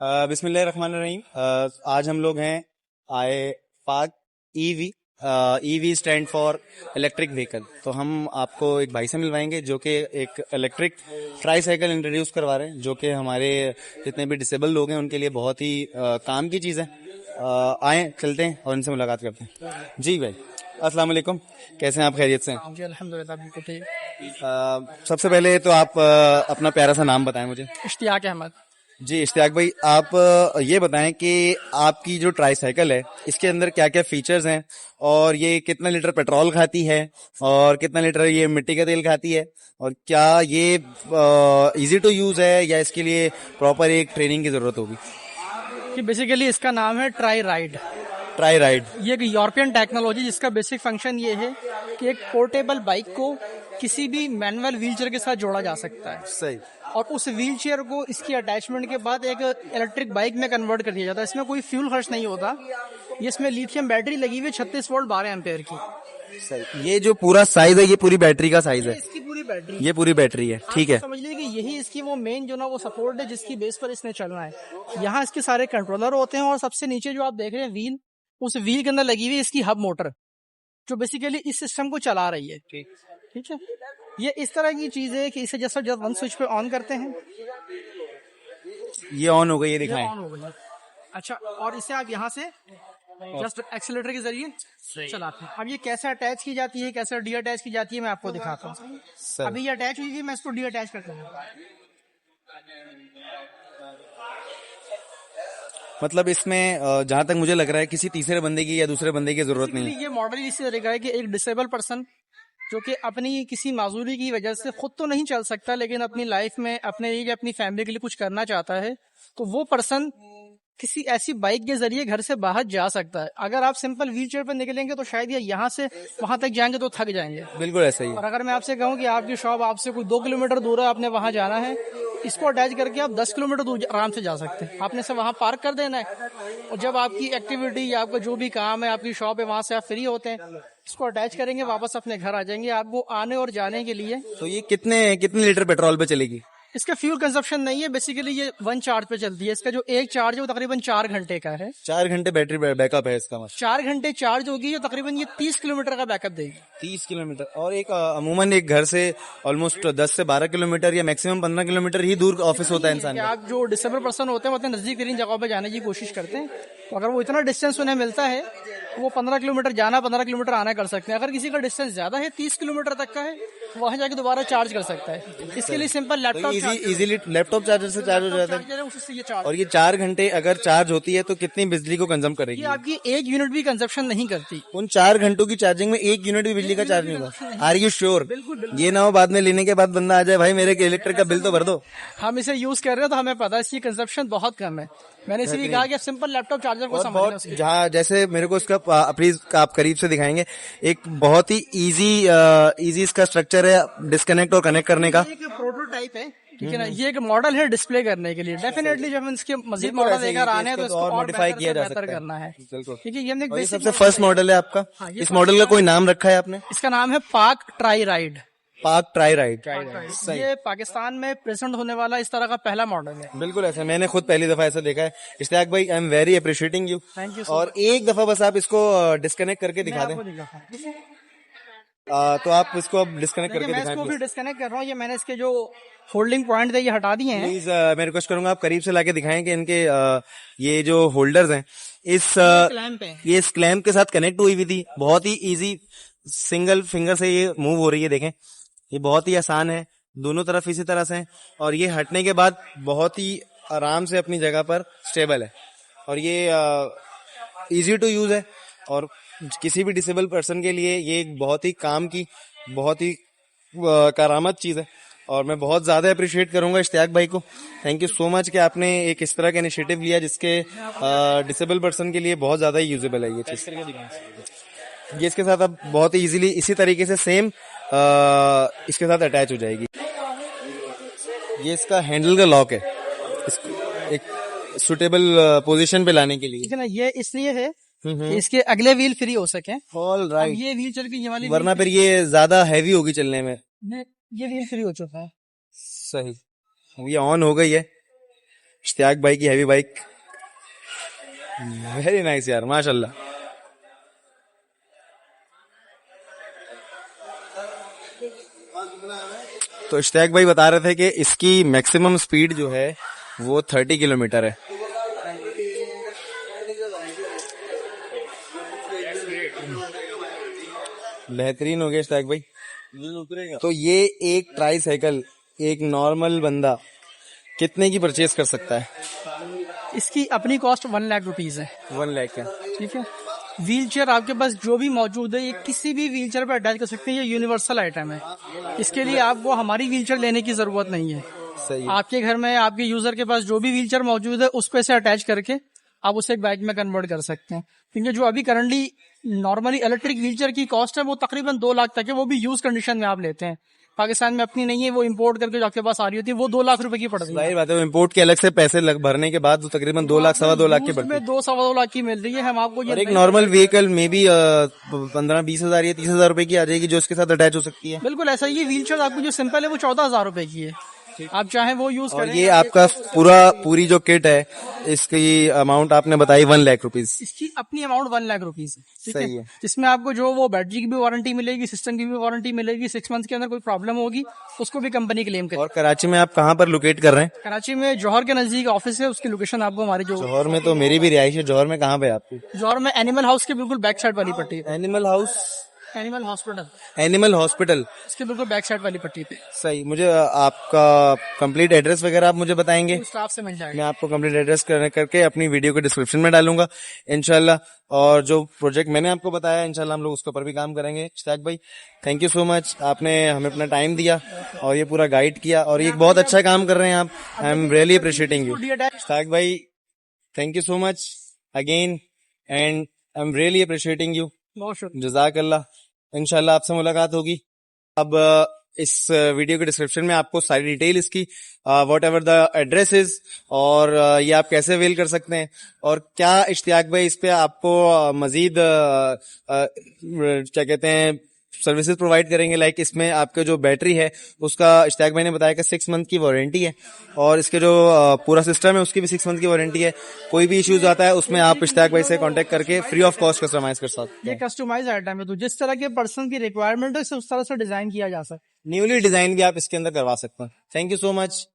बिस्मिल्लाहिर्रहमानिर्रहीम। आज हम लोग हैं आए पाक EV. EV stand for electric vehicle. तो हम आपको एक भाई से मिलवाएंगे जो कि एक इलेक्ट्रिक ट्राई साइकिल इंट्रोड्यूस करवा रहे हैं, जो कि हमारे जितने भी डिसेबल लोग हैं उनके लिए बहुत ही काम की चीज़ है। आए चलते हैं और इनसे मुलाकात करते हैं। जी भाई, अस्सलाम वालेकुम, कैसे हैं आप? खैरियत से हैं? जी अल्हम्दुलिल्लाह बिल्कुल ठीक। सबसे पहले तो आप अपना प्यारा सा नाम बताएं मुझे। इश्तियाक अहमद। जी इश्तियाक भाई, आप ये बताएं कि आपकी जो ट्राई साइकिल है इसके अंदर क्या क्या फीचर्स हैं, और ये कितना लीटर पेट्रोल खाती है, और कितना लीटर ये मिट्टी का तेल खाती है, और क्या ये इजी टू यूज है या इसके लिए प्रॉपर एक ट्रेनिंग की जरूरत होगी? कि बेसिकली इसका नाम है ट्राई राइड। ट्राई राइड ये एक यूरोपियन टेक्नोलॉजी जिसका बेसिक फंक्शन ये है कि एक पोर्टेबल बाइक को किसी भी मैनुअल व्हीलचेयर के साथ जोड़ा जा सकता है, सही, और उस व्हीलचेयर को इसकी अटैचमेंट के बाद एक इलेक्ट्रिक बाइक में कन्वर्ट कर दिया जाता है। इसमें कोई फ्यूल खर्च नहीं होता। ये इसमें लिथियम बैटरी लगी हुई है 36 वोल्ट 12 एम्पेयर की। सही। ये जो पूरा साइज है ये पूरी बैटरी का साइज है? इसकी पूरी बैटरी, ये पूरी बैटरी है, ठीक है। समझ लीजिए कि यही इसकी वो मेन जो ना वो सपोर्ट है जिसकी बेस पर इसने चलना है। यहाँ इसके सारे कंट्रोलर होते हैं, और सबसे नीचे जो आप देख रहे हैं व्हील, उस व्हील के अंदर लगी हुई है इसकी हब मोटर जो बेसिकली इस सिस्टम को चला रही है। ठीक है, ये इस तरह की चीज है कि इसे जैसा जब वन स्विच पे ऑन करते हैं ये ऑन हो गई, ये ये दिखाएं। ऑन हो गया। अच्छा, और इसे आप यहाँ से जस्ट एक्सीलरेटर के जरिए चलाते हैं। अब ये कैसे अटैच की जाती है, कैसे डी अटैच की जाती है, मैं आपको दिखाता हूँ। अभी ये अटैच हुई थी, मैं इसको डी अटैच करता हूँ। मतलब इसमें जहां तक मुझे लग रहा है किसी तीसरे बंदे की या दूसरे बंदे की जरूरत नहीं है। ये मॉडल इसी तरह का है कि एक डिसेबल पर्सन जो कि अपनी किसी माजूरी की वजह से खुद तो नहीं चल सकता, लेकिन अपनी लाइफ में अपने लिए अपनी फैमिली के लिए कुछ करना चाहता है, तो वो पर्सन किसी ऐसी बाइक के जरिए घर से बाहर जा सकता है। अगर आप सिंपल व्हील चेयर पर निकलेंगे तो शायद ये यहाँ से वहां तक जाएंगे तो थक जाएंगे। बिल्कुल ऐसा ही है। और अगर मैं आपसे कहूँ कि आपकी शॉप आपसे कोई 2 किलोमीटर दूर है, आपने वहां जाना है, इसको अटैच करके आप 10 किलोमीटर दूर आराम से जा सकते हैं। आपने से वहां पार्क कर देना है, और जब आपकी एक्टिविटी या आपका जो भी काम है, आपकी शॉप है, वहां से आप फ्री होते हैं, इसको अटैच करेंगे, वापस अपने घर आ जाएंगे। आपको आने और जाने के लिए तो ये कितने लीटर पेट्रोल पे चलेगी? इसका फ्यूल कंजप्शन नहीं है, बेसिकली ये 1 चार्ज पे चलती है। इसका जो एक चार्ज है वो तकरीबन 4 घंटे का है। 4 घंटे बैटरी बैकअप है इसका? मतलब 4 घंटे चार्ज होगी, जो तकरीबन ये 30 किलोमीटर का बैकअप देगी। 30 किलोमीटर। और एक अमूमन एक घर से ऑलमोस्ट 10 से 12 किलोमीटर या मैक्सिमम 15 किलोमीटर ही दूर ऑफिस होता है इंसान का। आप जो डिसेबल पर्सन होते हैं वो अपने नजदीक तरीन जगहों पे जाने की कोशिश करते हैं, तो अगर वो इतना डिस्टेंस उन्हें मिलता है वो 15 किलोमीटर जाना 15 किलोमीटर आना कर सकते हैं। अगर किसी का डिस्टेंस ज्यादा है 30 किलोमीटर तक का है, वहां जाके दोबारा चार्ज कर सकता है। इसके लिए simple laptop easily laptop charger से चार्ज हो जाता है। उससे ये चार्ज, और ये 4 घंटे अगर चार्ज होती है तो कितनी बिजली को कंज्यूम करेगी? ये आपकी 1 यूनिट भी कंजप्शन नहीं करती। उन 4 घंटों की चार्जिंग में 1 यूनिट भी बिजली का चार्ज नहीं होगा? Are you sure? बिल्कुल। ये ना हो बाद में लेने के बाद बंदा आ जाए, भाई मेरे इलेक्ट्रिक का बिल तो भर दो। हम इसे यूज कर रहे हैं तो हमें पता है इसकी कंजप्शन बहुत कम है। मैंने इसलिए कहा कि सिंपल लैपटॉप चार्जर को समझना। जहाँ जैसे मेरे को इसका प्लीज आप करीब से दिखाएंगे। एक बहुत ही इजी इसका स्ट्रक्चर है डिस्कनेक्ट और कनेक्ट करने का। एक प्रोटोटाइप है, ठीक है ना, ये एक मॉडल है डिस्प्ले करने के लिए। डेफिनेटली जब हम इसके मजीद मॉडल लेकर आने हैं तो इसको और मॉडिफाई किया जा सकता है, करना है। ठीक है, ये है। सबसे फर्स्ट मॉडल है आपका। इस मॉडल का कोई नाम रखा है आपने? इसका नाम है पाक ट्राई राइड। पाक ट्राई राइड। ये पाकिस्तान में प्रेजेंट होने वाला इस तरह का पहला मॉडल है। बिल्कुल ऐसा, मैंने खुद पहली दफा ऐसा देखा है। इश्तियाक भाई, I am very appreciating you. Thank you. और एक दफा बस आप इसको डिस्कनेक्ट करके दिखा दें। तो आप इसको अब डिस्कनेक्ट करके दिखाएं। मैं इसको भी डिस्कनेक्ट कर रहा हूँ। ये मैंने इसके जो होल्डिंग पॉइंट थे ये हटा दिए हैं। प्लीज मैं रिक्वेस्ट करूंगा आप करीब से लाके दिखाएं कि इनके ये जो होल्डर्स हैं ये इस क्लैंप के साथ कनेक्ट हुई हुई थी। बहुत ही इजी, सिंगल फिंगर से ये मूव हो रही है। देखें, ये बहुत ही आसान है, दोनों तरफ इसी तरह से, और ये हटने के बाद बहुत ही आराम से अपनी जगह पर स्टेबल है, और ये इजी टू यूज है। और किसी भी डिसेबल पर्सन के लिए ये एक बहुत ही काम की, बहुत ही करामत चीज है, और मैं बहुत ज्यादा अप्रिशिएट करूंगा इश्तियाक भाई को। थैंक यू सो मच कि आपने एक इस तरह का इनिशिएटिव लिया जिसके डिसेबल पर्सन के लिए बहुत ज्यादा यूजेबल है ये चीज। ये इसके साथ अब बहुत ही इजीली इसी तरीके से सेम इसके साथ अटैच हो जाएगी। ये इसका हैंडल का लॉक है, एक सुटेबल पोजीशन पे लाने के लिए, ठीक है ना। ये इसलिए है कि इसके अगले व्हील फ्री हो सके। All right. ये व्हील चल के ये वाली, वरना फिर ये ज्यादा हैवी होगी चलने में। ये व्हील फ्री हो चुका है। सही, ये ऑन हो गई है। इश्तियाक भाई की हैवी बाइक, वेरी नाइस यार, माशाल्लाह। तो इश्तियाक भाई बता रहे थे कि इसकी मैक्सिमम स्पीड जो है वो 30 किलोमीटर है। बेहतरीन हो गया इश्तियाक भाई। तो ये एक ट्राई साइकिल एक नॉर्मल बंदा कितने की परचेज कर सकता है? इसकी अपनी कॉस्ट 1 लाख रुपीज है। 1 लाख का, ठीक है। व्हील चेयर आपके पास जो भी मौजूद है ये किसी भी व्हील चेयर पर अटैच कर सकते हैं, ये यूनिवर्सल आइटम है। इसके लिए आपको हमारी व्हील चेयर लेने की जरूरत नहीं है। सही। आपके घर में आपके यूजर के पास जो भी व्हील चेयर मौजूद है उस पे से अटैच करके आप उसे एक बाइक में कन्वर्ट कर सकते हैं। क्योंकि जो अभी currently normally electric wheel chair की कॉस्ट है वो तकरीबन 2 लाख तक है, वो भी यूज कंडीशन में आप लेते हैं। पाकिस्तान में अपनी नहीं है, वो इंपोर्ट करके जो आपके पास आ रही होती है वो 2 लाख रुपए की पड़ती है। सही बात है, इंपोर्ट के अलग से पैसे भरने के बाद तो तकरीबन 2 लाख सवा 2 लाख के यूज पड़ते में हैं। 2 सवा 2 लाख की मिल रही है। हम आपको और ये एक नॉर्मल व्हीकल में भी 15-20 हजार या 30 हजार रुपए की आ जाएगी जो इसके साथ अटैच हो सकती है। बिल्कुल ऐसा ही, ये व्हील चेयर आपको जो सिंपल है वो 14,000 रुपए की है। आप चाहें वो यूज और करें। ये आपका पूरी जो किट है इसकी अमाउंट आपने बताई 1 लाख रुपीज। इसकी अपनी अमाउंट 1 लाख रुपीज है। ठीक सही है। जिसमें आपको जो वो बैटरी की भी वारंटी मिलेगी, सिस्टम की भी वारंटी मिलेगी। 6 मंथ के अंदर कोई प्रॉब्लम होगी उसको भी कंपनी क्लेम करेगी। और कराची में आप कहाँ पर लोकेट कर रहे हैं? कराची में जौहर के नजदीक ऑफिस है, उसकी लोकेशन आपको हमारी जो जौहर में तो मेरी भी रिहाइश है। जौहर में कहाँ पे है आपकी? जौहर में एनिमल हाउस के बिल्कुल बैक साइड वाली पट्टी पे। Animal house, animal hospital, animal hospital, इसके बिल्कुल बैक साइड वाली पट्टी पे। सही। मुझे आपका कंप्लीट एड्रेस वगैरह आप मुझे बताएंगे? स्टाफ से मिल जाएगा। मैं आपको कंप्लीट एड्रेस करके अपनी वीडियो के डिस्क्रिप्शन में डालूंगा इंशाल्लाह। और जो प्रोजेक्ट मैंने आपको बताया इंशाल्लाह हम लोग उसके ऊपर भी काम करेंगे। इश्तियाक भाई थैंक यू सो मच, आपने हमें अपना टाइम दिया और ये पूरा गाइड किया और ये बहुत अच्छा काम कर रहे हैं आप। I am really appreciating you Ishtiaq भाई, thank you so much again and I am really appreciating you. बहुत शुक्रिया। जज़ाकल्लाह। इंशाल्लाह आपसे मुलाकात होगी। अब इस वीडियो के डिस्क्रिप्शन में आपको सारी डिटेल इसकी what ever the address is और ये आप कैसे अवेल कर सकते हैं और क्या इश्तियाक भाई इस पे आपको मजीद क्या कहते हैं सर्विसेज प्रोवाइड करेंगे। लाइक इसमें आपके जो बैटरी है उसका इश्तियाक भाई ने बताया कि 6 मंथ की वारंटी है और इसके जो पूरा सिस्टम है उसकी भी 6 मंथ की वारंटी है। कोई भी इश्यूज आता है उसमें आप इश्तियाक भाई से कांटेक्ट करके फ्री ऑफ कॉस्ट कस्टमाइज कर सकते ये हैं। कस्टमाइज आइटम है, तो जिस तरह के पर्सन की रिक्वायरमेंट है उस तरह से डिजाइन किया जा सकता है। न्यूली डिजाइन भी आप इसके अंदर करवा सकते हैं। Thank you so much.